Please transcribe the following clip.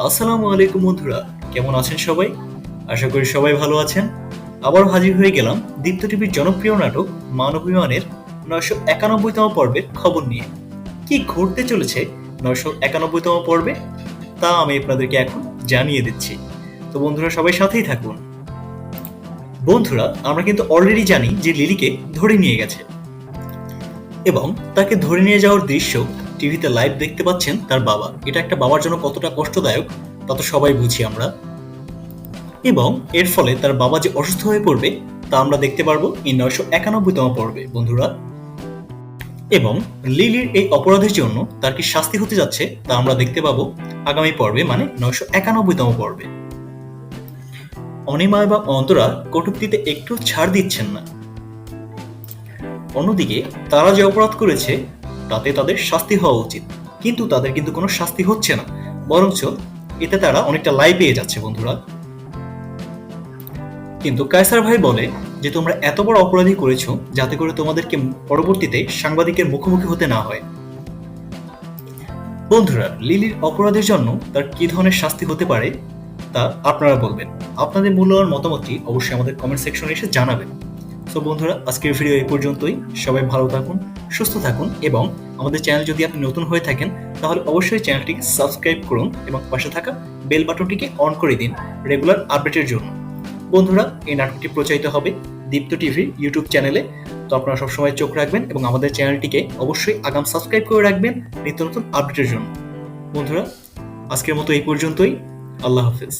আসসালামু আলাইকুম বন্ধুরা, কেমন আছেন সবাই? আশা করি সবাই ভালো আছেন। আবারও হাজির হয়ে গেলাম দীপ্ত টিভির জনপ্রিয় নাটক মান অভিমানের ৯৯১তম পর্বের খবর নিয়ে। কি ঘটতে চলেছে ৯৯১তম পর্বে তা আমি আপনাদেরকে এখন জানিয়ে দিচ্ছি। তো বন্ধুরা সবাই সাথেই থাকুন। বন্ধুরা, আমরা কিন্তু অলরেডি জানি যে লিলিকে ধরে নিয়ে গেছে এবং তাকে ধরে নিয়ে যাওয়ার দৃশ্য টিভিতে লাইভ দেখতে পাচ্ছেন তার বাবা। এটা একটা বাবার জন্য কতটা কষ্টদায়ক তা তো সবাই বুঝি আমরা। এবং এর ফলে তার বাবা যে অসুস্থ হয়ে পড়বে তা আমরা দেখতে পারবো এই ৯৯১তম পর্বে বন্ধুরা। এবং লিলির এই অপরাধের জন্য তার কি শাস্তি হতে যাচ্ছে তা আমরা দেখতে পাবো আগামী পর্বে, মানে ৯৯১তম পর্বে। অনিমা বা অন্তরা কটূক্তিতে একটু ছাড় দিচ্ছেন না। অন্যদিকে তারা যে অপরাধ করেছে তাতে তাদের শাস্তি হওয়া উচিত, কিন্তু তাদের কিন্তু কোনো শাস্তি হচ্ছে না, বরঞ্চ এতে তারা অনেকটা লাই পেয়ে যাচ্ছে বন্ধুরা। কিন্তু কায়সার ভাই বলে যে তোমরা এত বড় অপরাধী করেছো যাতে করে তোমাদেরকে পরবর্তীতে সাংবাদিকের মুখোমুখি হতে না হয়। বন্ধুরা, লিলির অপরাধের জন্য তার কি ধরনের শাস্তি হতে পারে তা আপনারা বলবেন। আপনাদের মূল্যবান মতামতটি অবশ্যই আমাদের কমেন্ট সেকশনে এসে জানাবেন। তো বন্ধুরা, আজকের ভিডিও এই পর্যন্তই। সবাই ভালো থাকুন, সুস্থ থাকুন এবং আমাদের চ্যানেল যদি আপনি নতুন হয়ে থাকেন তাহলে অবশ্যই চ্যানেলটিকে সাবস্ক্রাইব করুন এবং পাশে থাকা বেল বাটনটিকে অন করে দিন রেগুলার আপডেটের জন্য। বন্ধুরা, এই নাটকটি প্রচারিত হবে দীপ্ত টিভির ইউটিউব চ্যানেলে। তো আপনারা সবসময় চোখ রাখবেন এবং আমাদের চ্যানেলটিকে অবশ্যই আগাম সাবস্ক্রাইব করে রাখবেন নিত্য নতুন আপডেটের জন্য। বন্ধুরা, আজকের মতো এই পর্যন্তই। আল্লাহ হাফেজ।